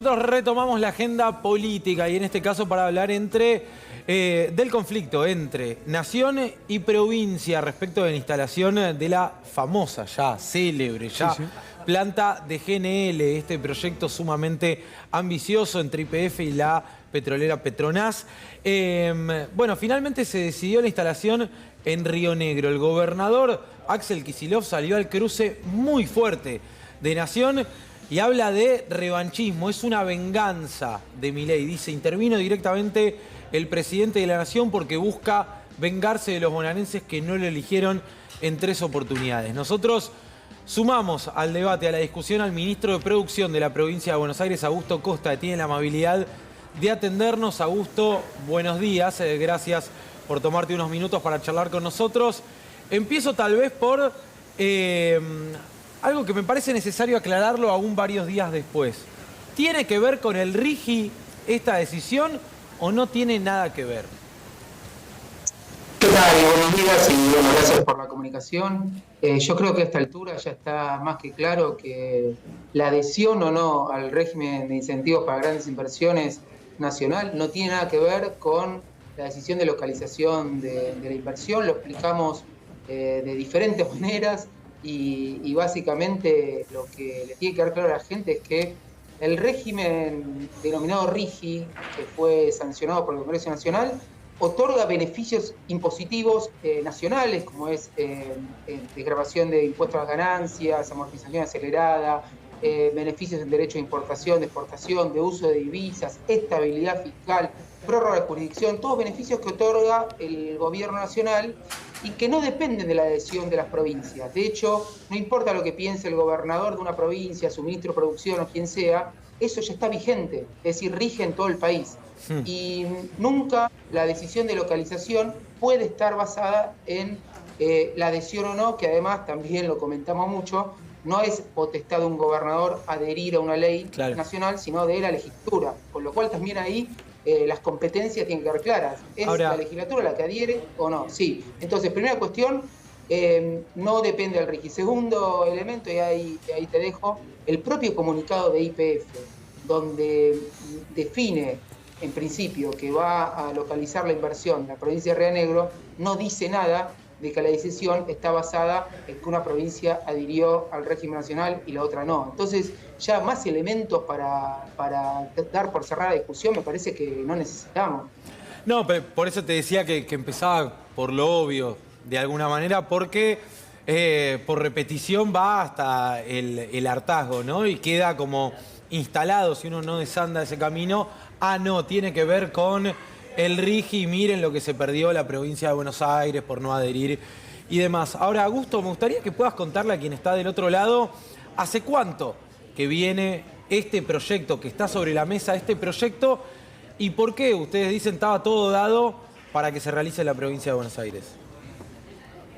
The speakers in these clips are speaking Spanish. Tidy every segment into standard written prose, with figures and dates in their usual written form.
Nosotros retomamos la agenda política y en este caso para hablar del conflicto entre nación y provincia respecto de la instalación de la famosa, ya célebre, planta de GNL, este proyecto sumamente ambicioso entre YPF y la petrolera Petronas. Bueno, finalmente se decidió la instalación en Río Negro. El gobernador Axel Kicillof salió al cruce muy fuerte de Nación y habla de revanchismo, es una venganza de Milei. Dice, intervino directamente el presidente de la Nación porque busca vengarse de los bonaerenses que no lo eligieron en 3 oportunidades. Nosotros sumamos al debate, a la discusión, al ministro de Producción de la provincia de Buenos Aires, Augusto Costa, que tiene la amabilidad de atendernos. Augusto, buenos días, gracias por tomarte unos minutos para charlar con nosotros. Empiezo tal vez por algo que me parece necesario aclararlo aún varios días después. ¿Tiene que ver con el RIGI esta decisión o no tiene nada que ver? ¿Qué tal? Buenos días y bueno, gracias por la comunicación. Yo creo que a esta altura ya está más que claro que la adhesión o no al régimen de incentivos para grandes inversiones nacional no tiene nada que ver con la decisión de localización de la inversión. Lo explicamos de diferentes maneras y básicamente lo que le tiene que dar claro a la gente es que el régimen denominado RIGI, que fue sancionado por el Congreso Nacional, otorga beneficios impositivos nacionales, como es desgravación de impuestos a las ganancias, amortización acelerada, beneficios en derecho de importación, de exportación, de uso de divisas, estabilidad fiscal, prórroga de jurisdicción, todos beneficios que otorga el gobierno nacional y que no dependen de la adhesión de las provincias. De hecho, no importa lo que piense el gobernador de una provincia, su ministro de Producción o quien sea, eso ya está vigente, es decir, rige en todo el país. Y nunca la decisión de localización puede estar basada en la adhesión o no, que además también lo comentamos mucho, no es potestad de un gobernador adherir a una ley nacional, sino de la legislatura, con lo cual también ahí las competencias tienen que ser claras. ¿Es la legislatura la que adhiere o no? Sí. Entonces, primera cuestión, no depende del RIGI. Segundo elemento, y ahí te dejo, el propio comunicado de YPF, donde define en principio que va a localizar la inversión en la provincia de Río Negro, no dice nada de que la decisión está basada en que una provincia adhirió al régimen nacional y la otra no. Entonces, ya más elementos para dar por cerrada la discusión me parece que no necesitamos. No, pero por eso te decía que empezaba por lo obvio, de alguna manera, porque por repetición va hasta el hartazgo, ¿no? Y queda como instalado, si uno no desanda ese camino, no, tiene que ver con el RIGI, miren lo que se perdió la provincia de Buenos Aires por no adherir y demás. Ahora, Augusto, me gustaría que puedas contarle a quien está del otro lado, ¿hace cuánto que viene este proyecto, que está sobre la mesa este proyecto, y por qué ustedes dicen estaba todo dado para que se realice en la provincia de Buenos Aires?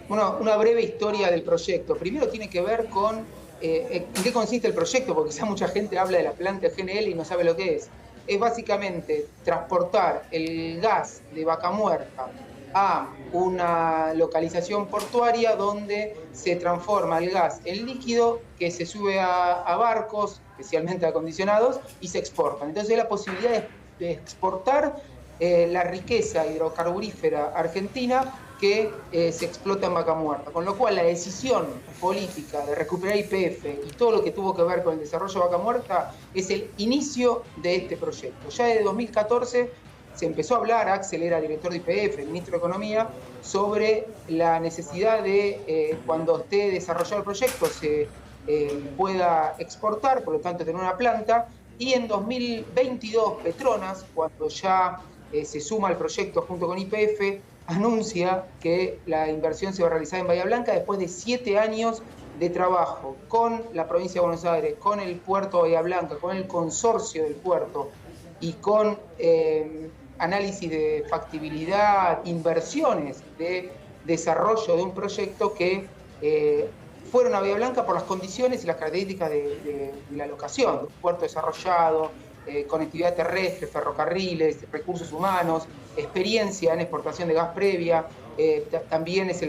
Bueno, una breve historia del proyecto. Primero tiene que ver con en qué consiste el proyecto, porque quizá mucha gente habla de la planta de GNL y no sabe lo que es. Es básicamente transportar el gas de Vaca Muerta a una localización portuaria donde se transforma el gas en líquido que se sube a barcos, especialmente acondicionados, y se exportan. Entonces la posibilidad de exportar la riqueza hidrocarburífera argentina que se explota en Vaca Muerta. Con lo cual la decisión política de recuperar YPF y todo lo que tuvo que ver con el desarrollo de Vaca Muerta es el inicio de este proyecto. Ya desde 2014 se empezó a hablar, Axel era director de YPF, el ministro de Economía, sobre la necesidad de, cuando esté desarrollado el proyecto, se pueda exportar, por lo tanto tener una planta, y en 2022 Petronas, cuando ya se suma al proyecto junto con YPF, anuncia que la inversión se va a realizar en Bahía Blanca después de 7 años de trabajo con la provincia de Buenos Aires, con el puerto de Bahía Blanca, con el consorcio del puerto y con análisis de factibilidad, inversiones de desarrollo de un proyecto que fueron a Bahía Blanca por las condiciones y las características de la locación, un puerto desarrollado, conectividad terrestre, ferrocarriles, recursos humanos, experiencia en exportación de gas previa, también es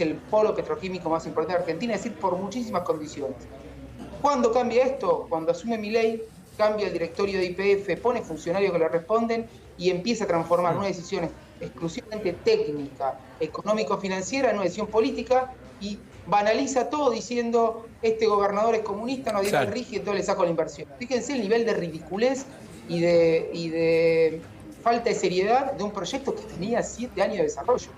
el polo petroquímico más importante de Argentina, es decir, por muchísimas condiciones. ¿Cuándo cambia esto? Cuando asume Milei, cambia el directorio de YPF, pone funcionarios que le responden y empieza a transformar una decisión exclusivamente técnica, económico-financiera en una decisión política y banaliza todo diciendo este gobernador es comunista, no dirá el RIGI, entonces le saco la inversión. Fíjense el nivel de ridiculez y de falta de seriedad de un proyecto que tenía 7 años de desarrollo.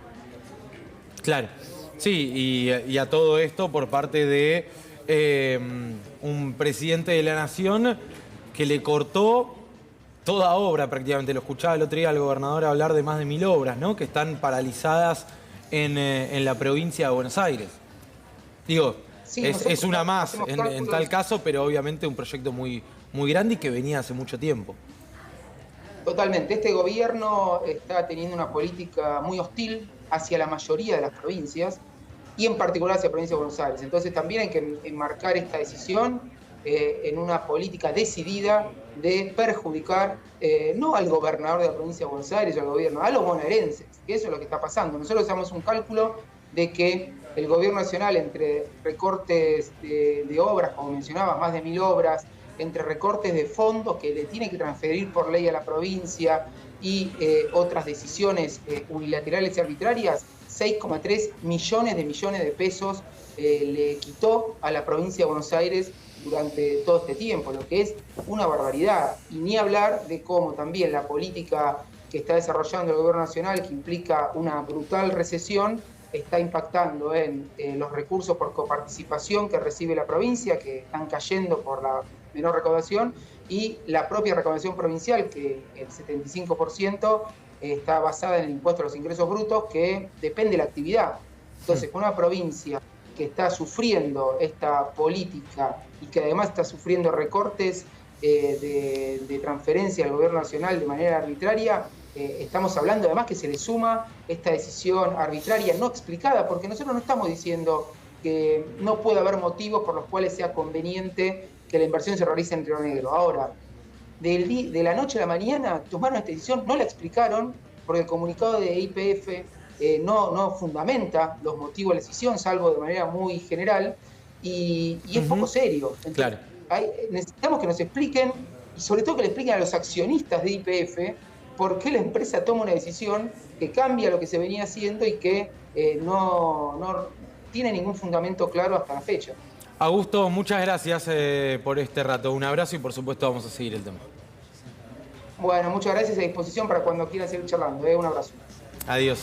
Claro, sí, y a todo esto por parte de un presidente de la nación que le cortó toda obra prácticamente. Lo escuchaba el otro día al gobernador hablar de más de 1000 obras, ¿no?, que están paralizadas en la provincia de Buenos Aires. Digo, sí, es una más en tal caso, pero obviamente un proyecto muy grande y que venía hace mucho tiempo. Totalmente. Este gobierno está teniendo una política muy hostil hacia la mayoría de las provincias y en particular hacia la provincia de Buenos Aires. Entonces también hay que enmarcar esta decisión en una política decidida de perjudicar no al gobernador de la provincia de Buenos Aires o al gobierno, a los bonaerenses, que eso es lo que está pasando. Nosotros hacemos un cálculo de que el gobierno nacional, entre recortes de obras, como mencionabas, más de 1000 obras, entre recortes de fondos que le tiene que transferir por ley a la provincia y otras decisiones unilaterales y arbitrarias, 6,3 millones de pesos le quitó a la provincia de Buenos Aires durante todo este tiempo, lo que es una barbaridad. Y ni hablar de cómo también la política que está desarrollando el gobierno nacional, que implica una brutal recesión, está impactando en los recursos por coparticipación que recibe la provincia, que están cayendo por la menor recaudación, y la propia recaudación provincial, que el 75% está basada en el impuesto a los ingresos brutos, que depende de la actividad. Entonces, con una provincia que está sufriendo esta política y que además está sufriendo recortes de transferencia al gobierno nacional de manera arbitraria, estamos hablando además que se le suma esta decisión arbitraria no explicada, porque nosotros no estamos diciendo que no puede haber motivos por los cuales sea conveniente que la inversión se realice en Río Negro. Ahora, de la noche a la mañana tomaron esta decisión, no la explicaron, porque el comunicado de YPF no fundamenta los motivos de la decisión, salvo de manera muy general, y es poco serio. Entonces, claro. Necesitamos que nos expliquen, y sobre todo que le expliquen a los accionistas de YPF por qué la empresa toma una decisión que cambia lo que se venía haciendo y que no tiene ningún fundamento claro hasta la fecha. Augusto, muchas gracias por este rato. Un abrazo y por supuesto vamos a seguir el tema. Bueno, muchas gracias, a disposición para cuando quieran seguir charlando. Un abrazo. Adiós.